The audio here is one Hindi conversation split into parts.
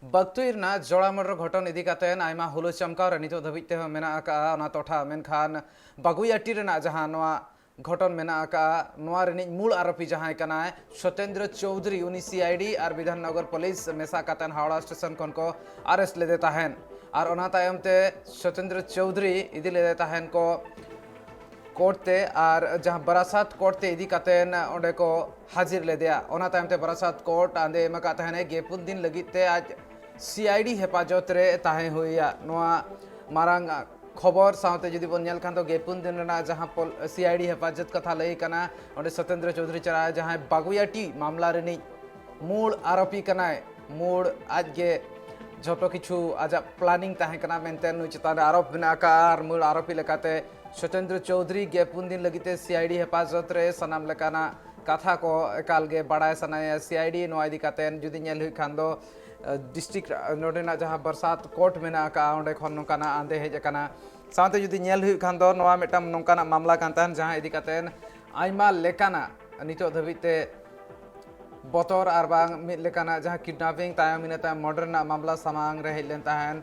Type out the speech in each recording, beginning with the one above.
बगतुईरना जोड़ामोड़ घटन इदी कातेन आयमा हुलो चमकाव नितो धाबिते मेना आका ओना टोठा मेनखान बागुईआटी रेना जहां नोआ घटन मेना आका नोआ रेनिज मूल आरोपी जहां कनाय सत्येंद्र चौधरी उनी सीआईडी और विधाननगर पुलिस मेसा कातेन हावड़ा स्टेशन खन को अरेस्ट लेदे ताहेन और ओना तायमते सत्येंद्र चौधरी इदी लेदे ताहेन को कोर्टे और जहां बरासात कोर्टे इदी कातेन ओंडे को हाजिर लेदेया ओना तायमते बरासात कोर्ट आंदे एमका ताहेने गेपुन दिन लगिते आज सीआईडी हेफाजत रे ताहे हुइया नोआ मारांग खबर साउते जुदी बन नेल खान तो गेपुन दिन रेना जहां सीआईडी हेफाजत कथा लई कना ओंडे सत्येंद्र चौधरी चरा जहां बागुईआटी मामला रेनी मूल आरोपी कनाय मूल आज गे झोटो किछु आज प्लानिंग ताहे कना मेनते नु चितान आरोप मेना का और मूल आरोपी लेकाते सत्येंद्र चौधरी गेपुन दिन लगिते सीआईडी हेफाजत रे सनाम लेकाना कथा को एकाल गे बड़ाय सनाया सीआईडी नोआ इदी कातेन जुदी नेल हुई खान दो डिस्ट्रिक्ट नोडेना जहां बरसात कोर्ट मेना का ओंडे खन नोकाना आंदे हेज कना साथे जुदी नेल हुई खान दो नोआ मेटाम नोकाना मामला कान ताहन जहां इदी कातेन आइमा लेकाना नितो धबिते बतर और बांग मिद लेकाना जहां किडनैपिंग तायम इना तायम मर्डर मामला सामांग रे हेलेन ताहन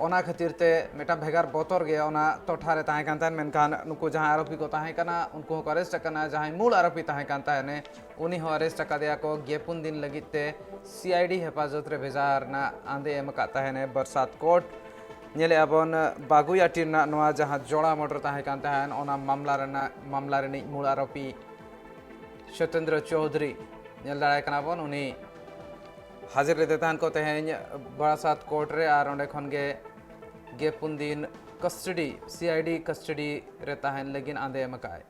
ओना खातिर ते मेटा भेगार बतर गे ओना टोठा रे ताहे कान ताहन मेनखान नुकु जहां आरोपी को ताहे कना उनको को अरेस्ट कना जहां मूल आरोपी ताहे कान ताहने उनी हो अरेस्ट कदिया को गेपुन दिन लगिते सीआईडी हेफाजत रे भेजार ना आंदे एमका ताहने बरसात कोर्ट नेले अबन बागुईआटी ना नोआ जहां जोड़ा मर्डर ताहे कान ताहन ओना मामला रे मूल आरोपी सत्येंद्र चौधरी नेल दाड़ाय कना बन उनी हाजिर लेते ताहन को तेहें बरासात कोर्ट रे और ओंडे खन गेपुन दिन कस्टडी सीआईडी कस्टडी रे ताहन लेकिन आंदे एमकाय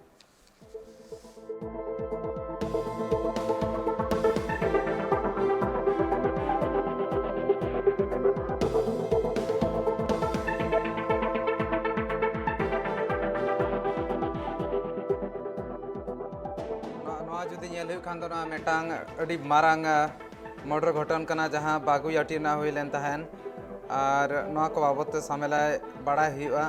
नोआ जुदी नेल हुई खान दो ना मेटांग अडी मारांग मर्डर घटन कना जहां बागुईआटी ना हुई लेन ताहन और नोआ को बाबत सामेलाय बड़ाय हुआ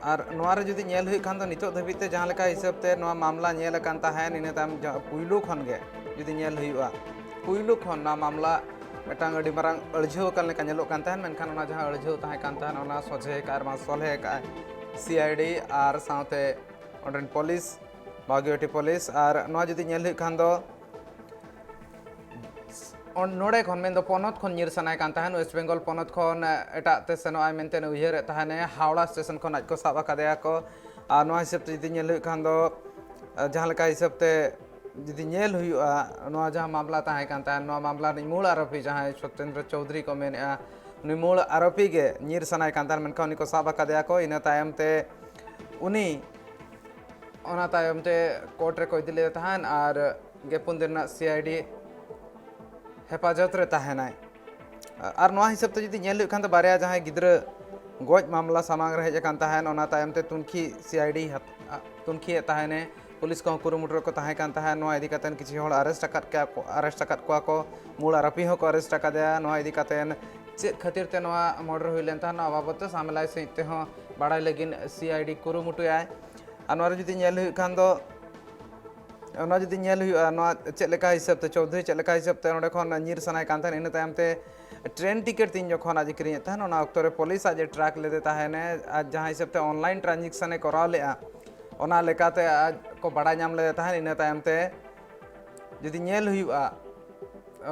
और नोआ रे जुदी नेल हुई खान दो नितो धबिते जहां लेका हिसाब ते नोआ मामला नेल कान ताहन इने ताम पुइलु खन गे जुदी नेल हुआ पुइलु खन ना मामला मेटांग अडी मारांग अळझो कान लेका नेलो कान ताहन मेनखान ओना जहां अळझो ताहे कान ताहन ओना सोझे कार मा सोलहे का सीआईडी और साथे ओंडन पुलिस बागुईआटी पुलिस और नोआ जुदी नेल हुई खान दो नोड़े खन मेन पनत खन निर सनाय कान ताहन वेस्ट बेंगल पनत खन एटा ते सेनोआय मेनते उयहर ताहने हावड़ा स्टेशन खन आज को साब कादेया को आ नोआ हिसाब ते जुदी नेल हुई खान दो जहां लेका हिसाब ते जुदी नेल हुआ नोआ जहां मामला ताहे कान ताहन नोआ मामला रि मूल आरोपी जहां सत्येंद्र चौधरी को मेनआ उनी मूल आरोपी गे निर सनाय कान ताहन मेनखा उनी को साब कादेया को इना तायम ते उनी ओना तायम ते कोर्ट रे को इदी ले ताहन और गेपुन दिन सीआईडी हेफाजत रे ताहेनाय और नोआ हिसाब ते जुदी नेल खान तो बारिया जहां गिद्र गोज मामला सामांग रे हेज कान ताहेन ओना तायम ते तुनखी सीआईडी तुनखी ताहेने पुलिस को कुरुमुटर को ताहे कान ताहेन नोआ इदी कातेन किछि होड़ अरेस्ट अकत को मूल आरोपी हो को अरेस्ट कादेया नोआ इदी कातेन चेक खातिर ते नोआ मर्डर हुई लेन ताहन बाबत सामलाय सहित हो बाड़ाय लगिन सीआईडी कुरुमुटुयाय और नोआ जुदी नेल हुई खान दो ओना जुदी नेल हुआ नोआ चेक लेका हिसाब ते चौधरी चेक लेका हिसाब ते ओंडे खन निर सनाय कान ताहन इन तायम ते ट्रेन टिकट तीन जखन आज किरिय ताहन ओना अक्तो रे पुलिस आज ट्रैक लेदे ताहने आज जहां हिसाब ते ऑनलाइन ट्रांजैक्शन ए कराव लेआ ओना लेकाते आज को बड़ा नाम लेदे ताहन इन तायम ते जुदी नेल हुआ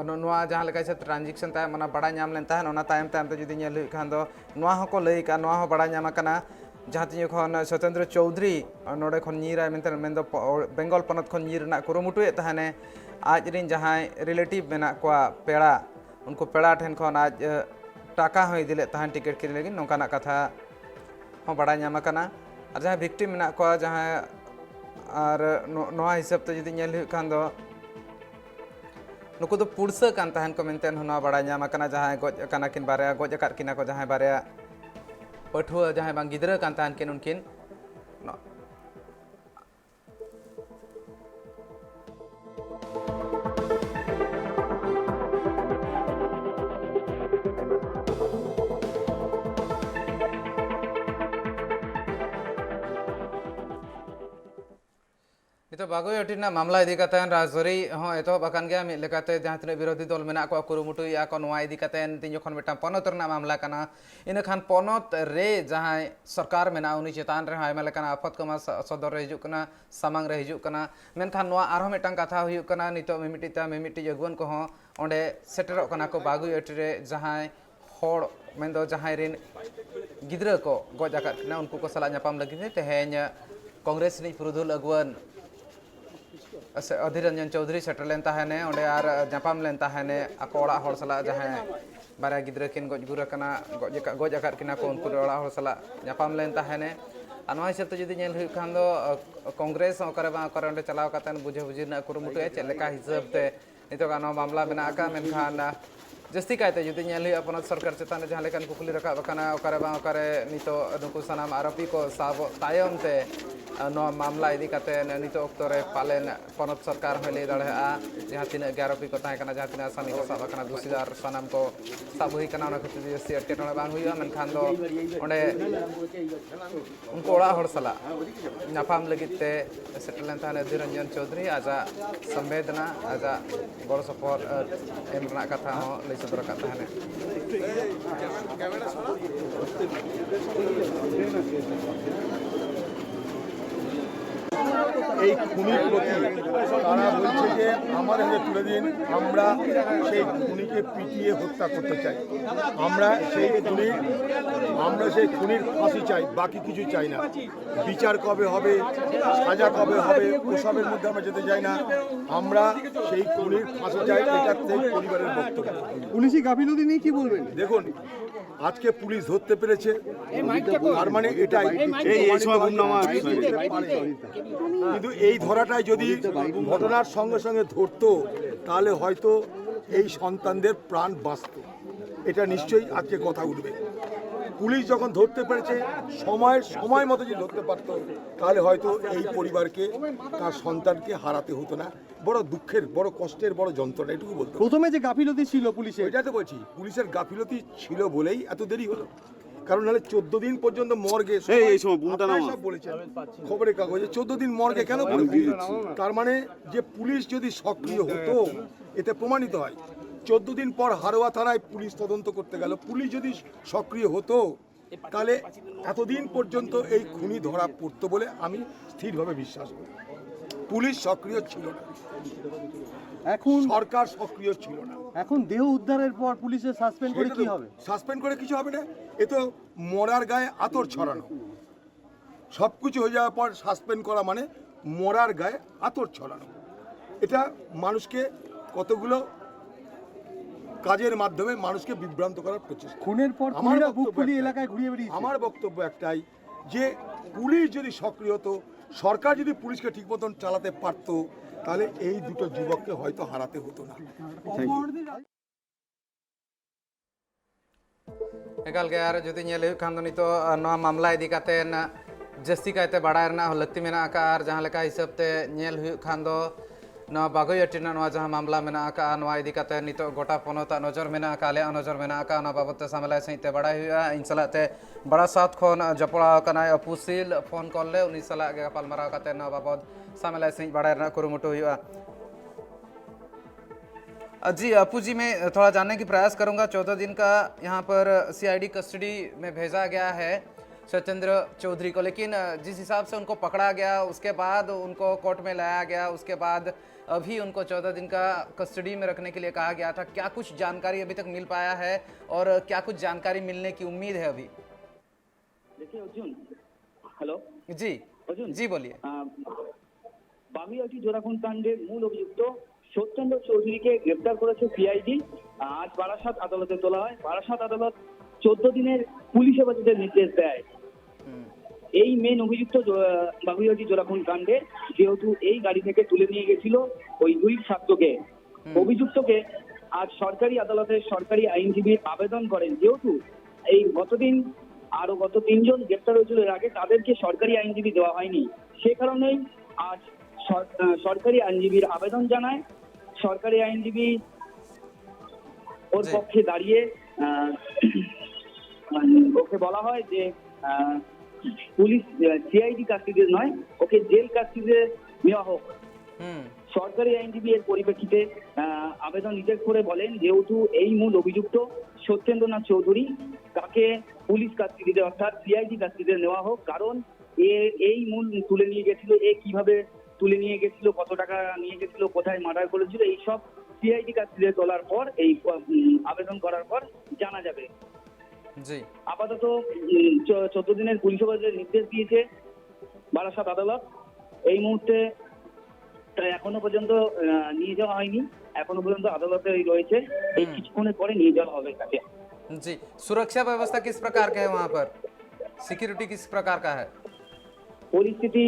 नोआ जहां लेका हिसाब ट्रांजैक्शन तायम ओना बड़ा नाम लेन ताहन ओना तायम ते जुदी नेल हुई खान दो नोआ हको लई का नोआ हो बड़ा नाम कना जहां तीन खन सत्येंद्र चौधरी नोडे खन नीरा मेनते मेन दो बेंगल पनत खन नीर ना कुरुमुटुए ताहने आज रिन जहां रिलेटिव मेना को पेड़ा उनको पेड़ा ठेन खन आज टाका हो इदिले ताहन टिकट किरी लगी नोकाना कथा हो बड़ा नाम कना और जहां विक्टिम मेना को जहां और नोआ हिसाब ते जुदी नेल हुई खान दो नुकु दो पुरसा कान ताहन को मेनते होना बड़ा नाम कना जहां गोज कना किन बारे गोज अकात किना को जहां बारे पठुआ जहां बांग गिद्रा कान ताहन किन उनकिन itu bagus ya tina mamla idi katen rajori itu bahkan gaya milik kate jahar tina birodhi dol mena aku kurumutu ya kon wai idi katen tinjau kon betam ponot terna mamla kana ini kan ponot re jahai sarkar mena uni cetan re hai malakana afat kama sodor re hijuk kana samang re hijuk kana menkan noa arho metang katha hijuk kana nito memiti jaguan ko ho onde seterok kana ko bagus ya tire jahai hor mendo jahai rin gidra ko goj akat kena unku ko salah nyapam lagi ni tehnya Kongres ni purudul aguan Adhir Ranjan Chowdhury सेटल लेन ताहने ओंडे आर जापाम लेन ताहने आको ओड़ा हर सला जहां बारा गिद्रा किन गजगुरा कना गज आकार किना को उनको ओड़ा हर सला जापाम लेन ताहने अनवा हिसाब ते जदि नेल हुई खान दो कांग्रेस ओकरे बा ओकरे ओंडे चलाव कातन बुझे बुझी ना कुरुमुटु ए चलेका हिसाब ते नितो गानो मामला बना का मेनखान जस्ती कायते जदि नेल हुई अपन सरकार चेतान जहां लेकन कुकुली रका बकना ओकरे बा ओकरे नितो नुकु सनाम आरोपी को साब तायम ते नो मामला इदी काते नितो ऑक्टो रे पालेन पनत सरकार होले दाड़ेआ जहां तीन 11 पी को ताय कना जहां तीन आसामी को साब कना दोषीदार सनाम को साब हुई कना ओना खति जस्ती अटेटोने बान हुई मेनखान दो ओंडे उनको ओड़ा हर सला नाफाम लगिते सेटलेन ताने धीरंजन चौधरी आजा संवेदना आजा गड़ सपोर एम रना कथा हो लई सदर कथा हने এই খুনির প্রতি তারা বলছে যে আমাদের হাতে তুলে দিন, আমরা সেই খুনিকে পিটিয়ে হত্যা করতে চাই, আমরা সেই খুনির ফাঁসি চাই, বাকি কিছু চাই না। বিচার কবে হবে, সাজা কবে হবে, ওসবের মধ্যে আমরা যেতে চাই না, আমরা সেই খুনির ফাঁসি চাই। এটা সেই পরিবারের বক্তব্য। পুলিশি গাফিলতি নিয়ে কি বলবেন? দেখুন, আজকে পুলিশ ধরতে পেরেছে, তার মানে এটাই কিন্তু এই ধরাটাই যদি ঘটনার সঙ্গে সঙ্গে ধরতো তাহলে হয়তো এই সন্তানদের প্রাণ বাঁচত। এটা নিশ্চয়ই আজকে কথা উঠবে। পুলিশ যখন ধরতে পেরেছে, সময় মতো যদি ধরতে পারত তাহলে হয়তো এই পরিবারকে তার সন্তানকে হারাতে হতো না। বড় দুঃখের, বড় কষ্টের, বড় যন্ত্রণা, এটুকু বলতে। প্রথমে যে গাফিলতি ছিল পুলিশের, এটা তো বলছি, পুলিশের গাফিলতি ছিল বলেই এত দেরি হলো। কারণ নাহলে 14 দিন পর্যন্ত মর্গে সব বলেছে খবরের কাগজে 14 দিন মর্গে কেন পড়ে? তার মানে যে পুলিশ যদি সক্রিয় হতো, এতে প্রমাণিত হয় 14 দিন পর হারোয়া থানায় পুলিশ তদন্ত করতে গেল। পুলিশ যদি সক্রিয় হতো তাহলে এতদিন পর্যন্ত এই খুনি ধরা পড়তো বলে আমি স্থিরভাবে বিশ্বাস করি। পুলিশ সক্রিয় ছিল না, এখন সরকার সক্রিয় ছিল না। এখন দেহ উদ্ধারের পর পুলিশের সাসপেন্ড করে কি হবে? সাসপেন্ড করে কিছু হবে না, এ তো মরার গায়ে আতর ছড়ানো। সব কিছু হয়ে যাওয়ার পর সাসপেন্ড করা মানে মরার গায়ে আতর ছড়ানো। এটা মানুষকে কতগুলো কাজের মাধ্যমে মানুষকে বিভ্রান্ত করার প্রচেষ্টা। খুনের পর খুনিরা বুক ফুলিয়ে এলাকায় ঘুরিয়ে বেরিয়েছে। আমার বক্তব্য একটাই, যে পুলিশ যদি সক্রিয় হতো, সরকার যদি পুলিশকে ঠিক মতন চালাতে পারত, তাহলে এই দুটো যুবককে হয়তো হারাতে হতো না। एकाल के यार जुदी नेल हुई खान दो नितो नवा मामला इदी कातेन जस्ती कायते बाड़ाय रना लक्ति मेना का आर जहां लेका हिसाब ते नेल हुई खान दो नवा बागोयटीना नवा जहां मामला मेना का नवा इदी काते नितो गोटा पोनोता नजर मेना का ले नजर मेना का ना बाबते सामला सहिते बाड़ाय हुआ इनसलाते बड़ा साथ खोन जपड़ा कनाय अपुसिल फोन कॉल ले उनी सला के पालमारा काते ना बाबत सामला सहित बाड़ाय रना कुरुमुटु हुआ। जी अपू जी, मैं थोड़ा जानने की प्रयास करूंगा। 14 दिन का यहाँ पर सीआईडी कस्टडी में भेजा गया है सत्येंद्र चौधरी को, लेकिन जिस हिसाब से उनको पकड़ा गया उसके बाद उनको कोर्ट में लाया गया, उसके बाद अभी उनको 14 दिन का कस्टडी में रखने के लिए कहा गया था। क्या कुछ जानकारी अभी तक मिल पाया है और क्या कुछ जानकारी मिलने की उम्मीद है अभी? देखिए अर्जुन, हेलो जी अर्जुन जी बोलिए। বাগুইআটি জোড়াখুন কাণ্ডের মূল অভিযুক্ত সত্যেন্দ্র চৌধুরীকে গ্রেপ্তার করেছে সিআইডি। আজ বারাসাত আদালতে তোলা হয়। বারাসাত আদালত 14 দিনের পুলিশ হেফাজতের নির্দেশ দেয়। এই মেন অভিযুক্ত বাগুইআটি জোড়াখুন কাণ্ডে, যেহেতু এই গাড়ি থেকে তুলে নিয়ে গেছিল ওই দুই ছাত্রকে, অভিযুক্তকে আজ সরকারি আদালতে সরকারি আইনজীবী আবেদন করেন। যেহেতু এই গতদিন আরো গত 3 জন গ্রেপ্তার হয়েছিল এর আগে, তাদেরকে সরকারি আইনজীবী দেওয়া হয়নি। সে কারণেই আজ সরকারি আইনজীবীর আবেদন জানায়। সরকারি আইনজীবী ওর পক্ষে দাঁড়িয়ে ওকে বলা হয় যে পুলিশ সিআইডি কাস্টডিতে নয়, ওকে জেল কাস্টডিতে নেওয়া হোক। সরকারি আইনজীবী এর পরিপ্রেক্ষিতে আবেদন রিজেক্ট করে বলেন, যেহেতু এই মূল অভিযুক্ত সত্যেন্দ্রনাথ চৌধুরী, তাকে পুলিশ কাস্টডিতে অর্থাৎ সিআইডি কাস্টডিতে নেওয়া হোক, কারণ এই মূল তুলে নিয়ে গেছিল, কিভাবে তুলে নিয়ে গেছিল, কত টাকা নিয়ে গেছিল, কোথায় মার্ডার করেছিল, এই সব সিআইডি কাস্টডিতে তোলার পর, এই আবেদন করার পর জানা যাবে। জি আপাতত 14 দিনের পুলিশ হেফাজতের নির্দেশ দিয়েছে বারাসাত আদালত। এই মুহূর্তে এখনো পর্যন্ত নিয়ে যাওয়া হয়নি, এখনো পর্যন্ত আদালতে রয়েছে, এই কিছুক্ষণের পরে নিয়ে যাওয়া হবে তাকে। जी सुरक्षा व्यवस्था किस प्रकार का है वहाँ पर, सिक्योरिटी किस प्रकार का है? পরিস্থিতি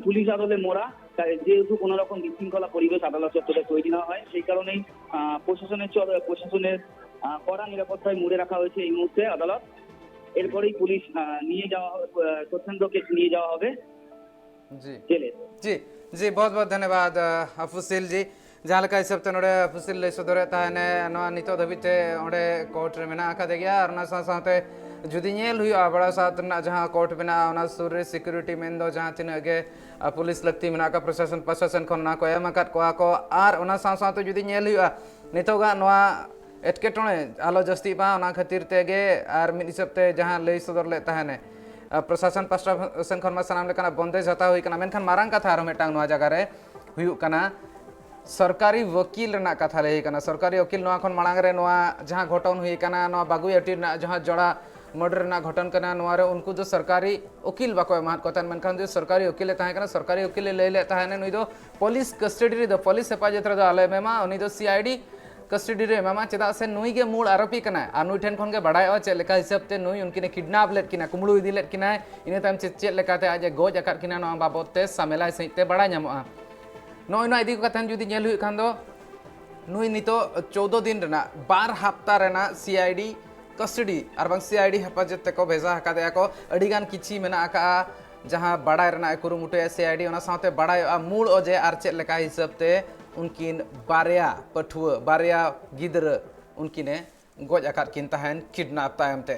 পুলিশ আদলে মোড়া, তাই যেহেতু কোনো রকম বিশৃঙ্খলা পরিবেশ আদালত চত্বরে তৈরি না হয়, সেই কারণেই প্রশাসনের কড়া নিরাপত্তায় মুড়ে রাখা হয়েছে এই মুহূর্তে আদালত। এরপরেই পুলিশ নিয়ে যাওয়া হবে, সত্যেন্দ্রকে নিয়ে যাওয়া হবে जी জেলে। जी जी बहुत बहुत धन्यवाद अफुसिल जी जहाँ लेका हिसाब ते नोडे अफुसिल ले सदरे ताने नवा नितो धबिते ओडे कोर्ट रे मेना आका देगिया और ना साथे जुदी नेल हुआ बड़ा साथ ना जहाँ कोर्ट मेना ओना सुर रे सिक्योरिटी मेन दो जहाँ तिन गे पुलिस लगती मेना का प्रशासन खन ना को एम आकात को आर ओना साथे जुदी नेल हुआ नितोगा नवा एटकेटोणे आलो जस्ती पा ओना खातिर तेगे आर मिद हिसाब ते जहाँ लई सदर ले ताने प्रशासन पास्टा सेन खन मा सानाम लेकाना बंदेज हता हुई कना मेनखान मारांग कथा आरो मेटांग नवा जगह रे हुयु कना सरकारी वकील रना कथा लई कना। सरकारी वकील नवा खन मांग रे नवा जहाँ घटन हुई कना नवा बागुयाटी ना जहाँ जड़ा मर्डर ना घटन कना नवा रे उनको जो सरकारी वकील बाको एमात कतन मेनखान जो सरकारी वकील ताहे कना सरकारी वकील ले ले ताहे नुई दो पुलिस कस्टडी रे दो पुलिस हेफाजत रे दो आले मेमा उनी दो सीआईडी कस्टडी रे मेमा चेदा से नुई के मूल आरोपी कना आ नुई ठेन खन के बड़ाय चे लेका हिसाब ते नुई उनकिने किडनैप लेट किना कुमड़ू इदी लेट किना इने ताम चे लेकाते आज गोज आकात किना नवा बाबत ते सामेलाय सहिते बड़ा ᱧᱟᱢᱚᱜᱼᱟ नोय ना इदी कथान जुदी नेल हुई खान दो नुई नितो 14 दिन रेना 12 हफ्ता रेना सीआईडी कस्टडी और बांग सीआईडी हेफाजत ते को भेजा हका दे को अडिगान किछि मेना आका जहां बड़ाय रेना कुरुमुटे सीआईडी ओना साथे बड़ाय मूल अजे आर चे लेका हिसाब ते उनकिन बारिया पठुआ बारिया गिदर उनकिने गोज आकात किन ताहन किडनैप तायम ते